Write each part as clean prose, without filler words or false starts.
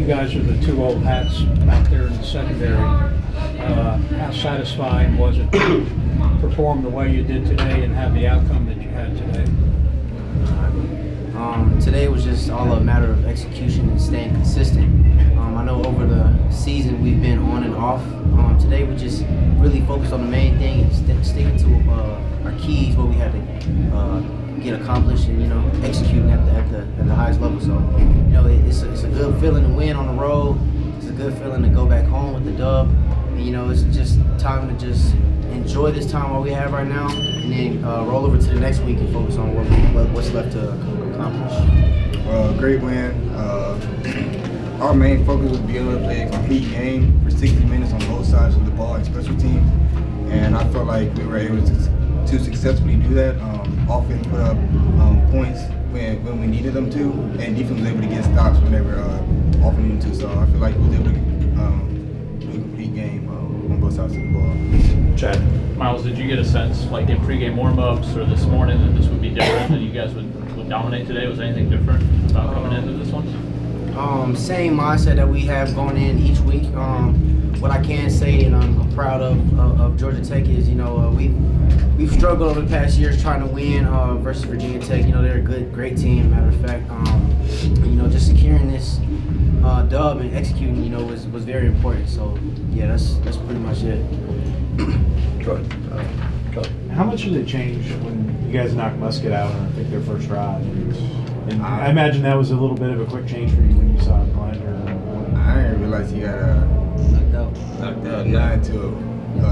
guys are the two old hats out there in the secondary. How satisfying was it to perform the way you did today and have the outcome that you had today? Today was just all a matter of execution and staying consistent. I know over the season we've been on and off. Today we just really focused on the main thing and sticking to our keys, what we had to get accomplished, and executing at the highest level. So it's a good feeling to win on the road. It's a good feeling to go back home with the dub. And it's just time to just enjoy this time while we have right now, and then roll over to the next week and focus on what's left to accomplish. Great win. Our main focus was being able to play a complete game for 60 minutes on both sides of the ball and special teams, and I felt like we were able to successfully do that. Offense put up points when we needed them to, and defense was able to get stops whenever offense needed to. So I feel like we was able to do a complete game on both sides of the ball. Chad. Myles, did you get a sense, like in pregame warm-ups or this morning, that this would be different, that you guys would dominate today? Was anything different about coming into this one? Same mindset that we have going in each week. What I can say, and I'm proud of Georgia Tech, is we've struggled over the past years trying to win versus Virginia Tech. They're a great team. Matter of fact, just securing this dub and executing, was very important. So yeah, that's pretty much it. Go ahead. How much did it change when you guys knocked Musket out on, I think, their first drive? And I imagine that was a little bit of a quick change for you when you saw it playing. I didn't realize he got knocked out 9 to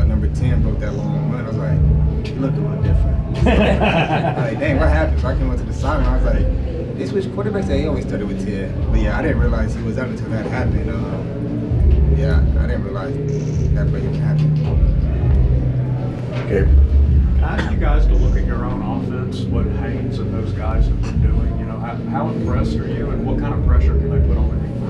number 10, broke that long run. I was like, he looked a little different. Like, dang, what happened? So I came up to the sideline. I was like, they switched quarterbacks. They always started with 10. But yeah, I didn't realize he was out until that happened. Yeah, I didn't realize that play even happened. Okay. Can I ask you guys to look at your own offense, what Haynes and those guys have been doing? How impressed are you, and what kind of pressure can they put on the defense?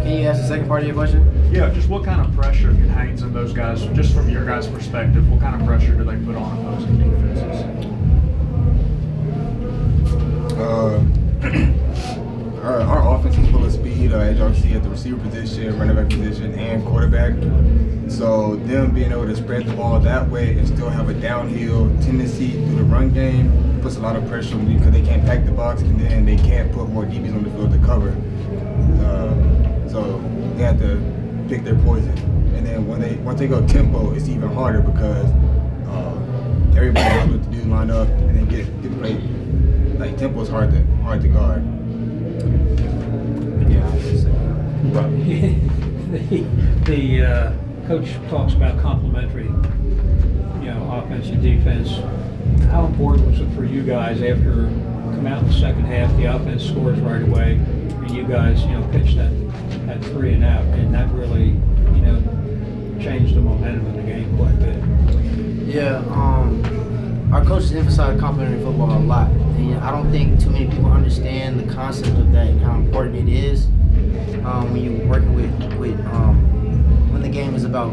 Can you ask the second part of your question? Yeah, just what kind of pressure can Haynes and those guys, just from your guys' perspective, what kind of pressure do they put on opposing defenses? Our offense is full of speed, as y'all see at the receiver position, running back position, and quarterback. So them being able to spread the ball that way and still have a downhill tendency through the run game puts a lot of pressure on you because they can't pack the box, and then they can't put more DBs on the field to cover. So they have to pick their poison. And then once they go tempo, it's even harder because everybody knows what to do, line up, and then get played. Like tempo is hard to guard. The coach talks about complementary, offense and defense. How important was it for you guys after come out in the second half, the offense scores right away, and you guys, pitched that 3 and out, and that really, changed the momentum of the game quite a bit. Yeah, our coaches emphasize complementary football a lot, and I don't think too many people understand the concept of that and how important it is when you're working with when the game is about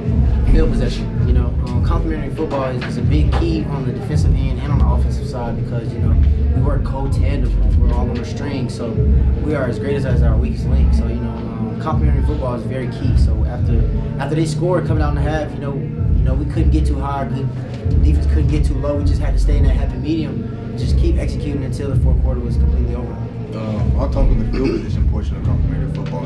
field possession. Complementary football is a big key on the defensive end and on the offensive side because we work co-tandem. We're all on a string, so we are as great as our weakest link. So complementary football is very key. So after they scored coming out in the half, we couldn't get too high. The defense couldn't get too low. We just had to stay in that happy medium and just keep executing until the fourth quarter was completely over. I'll talk on the field position portion of complementary football.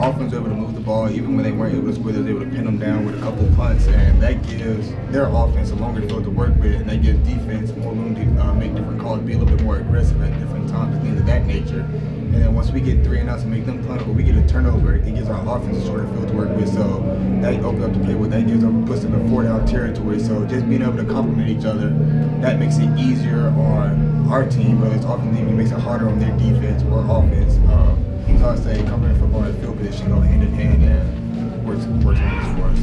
Offense was able to move the ball even when they weren't able to score. They was able to pin them down with a couple punts, and that gives their offense a longer field to work with, and that gives defense more room to make different calls, be a little bit more aggressive at different times, and things of that nature. And then once we get 3 and outs and make them punt, or we get a turnover, it gives our offense a shorter field to work with. So that opens up the play. What that gives them puts them in 4-down territory. So just being able to complement each other, that makes it easier on our team, but it's often even makes it harder on their defense or offense. So I'd say complementary football and field position go hand in hand and works wonders for us.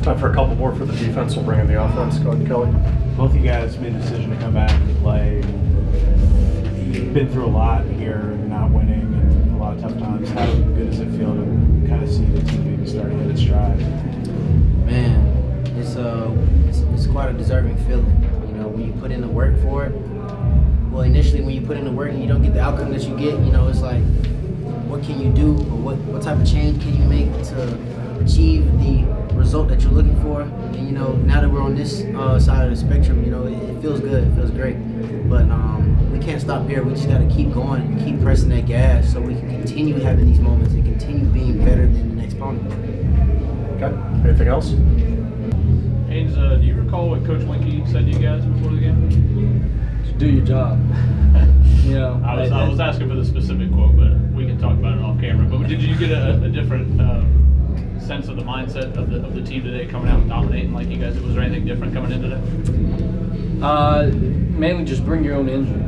Time for a couple more for the defense. We'll bring in the offense. Go ahead, Kelly. Both of you guys made a decision to come back and play. You've been through a lot here, not winning, and a lot of tough times. How good does it feel to kind of see the team maybe start to hit its stride? Man, it's quite a deserving feeling. When you put in the work for it. Well, initially when you put in the work and you don't get the outcome that you get, it's like can you do, or what type of change can you make to achieve the result that you're looking for. And now that we're on this side of the spectrum, it feels good. It feels great. But we can't stop here. We just got to keep going and keep pressing that gas so we can continue having these moments and continue being better than the next opponent. Okay. Anything else? Haynes, do you recall what Coach Winkie said to you guys before the game? Do your job. I was asking for the specific quote, but we can talk about it off camera. But did you get a different sense of the mindset of the team today, coming out and dominating like you guys? Was there anything different coming in today? Mainly just bring your own energy.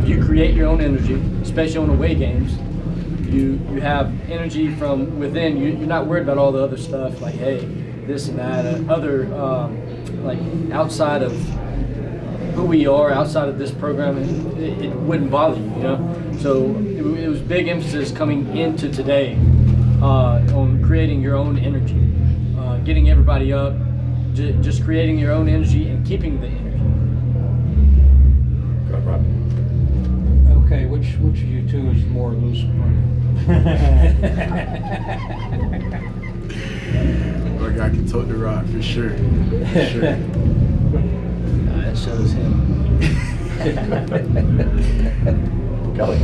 You create your own energy, especially on away games. You have energy from within. You're not worried about all the other stuff like, hey, this and that, other like outside of who we are, outside of this program. It wouldn't bother you, So it was big emphasis coming into today on creating your own energy, getting everybody up, just creating your own energy and keeping the energy. Go ahead, Rob. Okay, which of you two is more loose running? Like I can tote the rock for sure. For sure. That shows him. Kelly.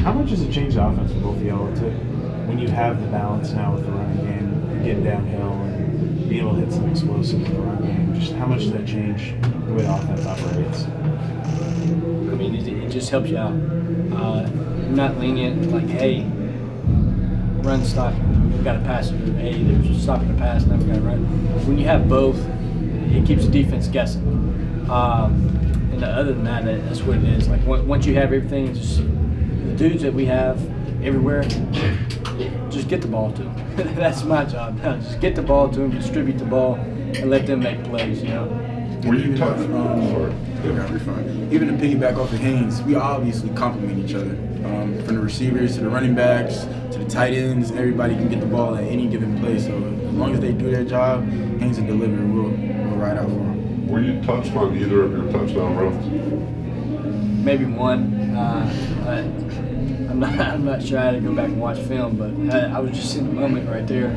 How much does it change the offense for both of y'all when you have the balance now with the running game, getting downhill and being able to hit some explosives in the run game? Just how much does that change the way the offense operates? I mean, it just helps you out. You're not lenient, like, hey, run, stop, we got to pass it. Hey, there's stopping the pass, now we got to run. When you have both, it keeps the defense guessing. And other than that, that's what it is. Like, once you have everything, just the dudes that we have everywhere, just get the ball to them. That's my job now. Just get the ball to them, distribute the ball, and let them make plays, Were you touched? Even to piggyback off of Haynes, we obviously complement each other. From the receivers to the running backs to the tight ends, everybody can get the ball at any given play. So as long as they do their job, Haynes will deliver. We'll ride out for them. Were you touched on either of your touchdown runs? Maybe one. I'm not sure. I had to go back and watch film, but I was just in the moment right there,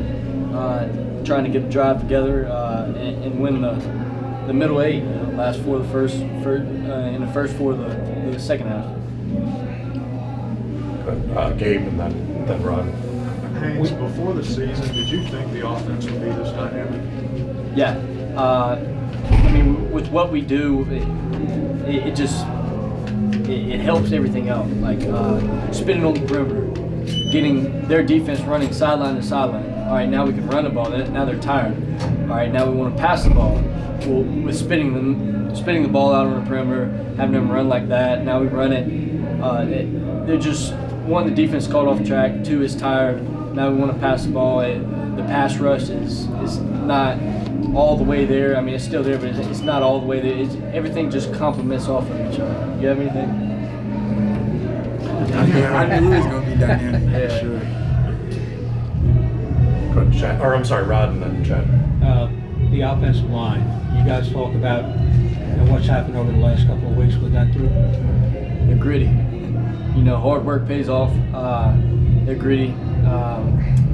trying to get the drive together and win the middle eight, last four of the first, in the first four of the second half. Gabe and then Rod. Haynes, before the season, did you think the offense would be this dynamic? Yeah. I mean, with what we do, it just it helps everything out. Like spinning on the perimeter, getting their defense running sideline to sideline. All right, now we can run the ball. Now they're tired. All right, now we want to pass the ball. Well, with spinning the ball out on the perimeter, having them run like that. Now we run it. They're just, one, the defense caught off track. Two, is tired. Now we want to pass the ball. The pass rush is not all the way there. I mean, it's still there, but it's not all the way there. Everything just complements off of each other. You have anything? I knew it was going to be dynamic. Yeah. For sure. Go ahead, Chad. Or I'm sorry, Rod and then Chad. The offensive line. You guys talk about what's happened over the last couple of weeks with that group. They're gritty. Hard work pays off. They're gritty.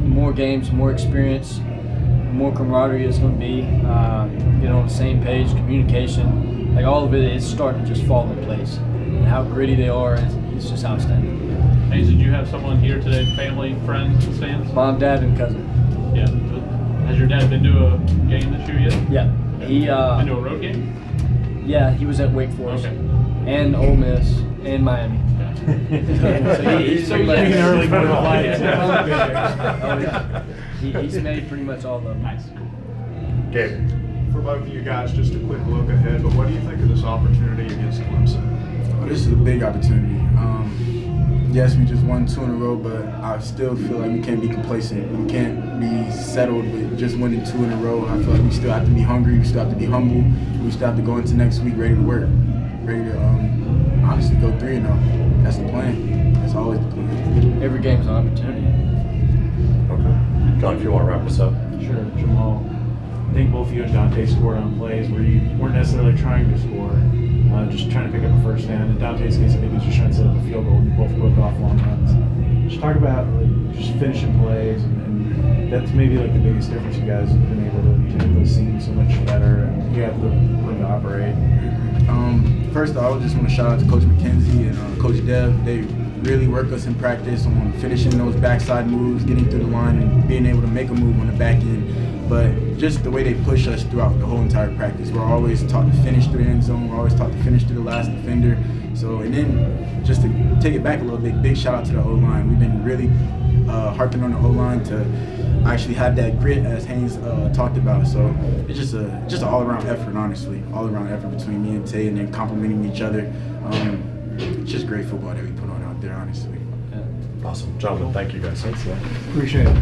More games, more experience, more camaraderie is going to be. On the same page, communication, like all of it is starting to just fall in place. And how gritty they are is just outstanding. Haynes, did you have someone here today, family, friends in the stands? Mom, dad, and cousin. Yeah. Has your dad been to a game this year yet? Yeah. He Been to a road game? Yeah, he was at Wake Forest Okay. and Ole Miss and Miami. So he's pretty much Taking early morning flights. He's made pretty much all of them. Nice. Gabe. For both of you guys, just a quick look ahead, but what do you think of this opportunity against Clemson? This is a big opportunity. Yes, we just won 2 in a row, but I still feel like we can't be complacent. We can't be settled with just winning 2 in a row. I feel like we still have to be hungry. We still have to be humble. We still have to go into next week ready to work, ready to honestly go 3-0. That's the plan. That's always the plan. Every game's an opportunity. Okay. John, if you want to wrap this up. Sure, Jamal. I think both you and Dante scored on plays where you weren't necessarily trying to score, just trying to pick up a first down. In Dante's case, I think he was just trying to set up a field goal, and you both broke off long runs. Just talk about like just finishing plays, and that's maybe like the biggest difference. You guys have been able to make those seem so much better, and you have the room to operate. First off, I just want to shout out to Coach McKenzie and Coach Dev. They really work us in practice on finishing those backside moves, getting through the line, and being able to make a move on the back end. But just the way they push us throughout the whole entire practice. We're always taught to finish through the end zone. We're always taught to finish through the last defender. So, and then just to take it back a little bit, big shout out to the O-line. We've been really harping on the O-line to actually have that grit, as Haynes talked about. So it's just an all-around effort, honestly. All-around effort between me and Tay, and then complimenting each other. It's just great football that we put on out there, honestly. Awesome. Gentlemen, thank you guys. Appreciate it.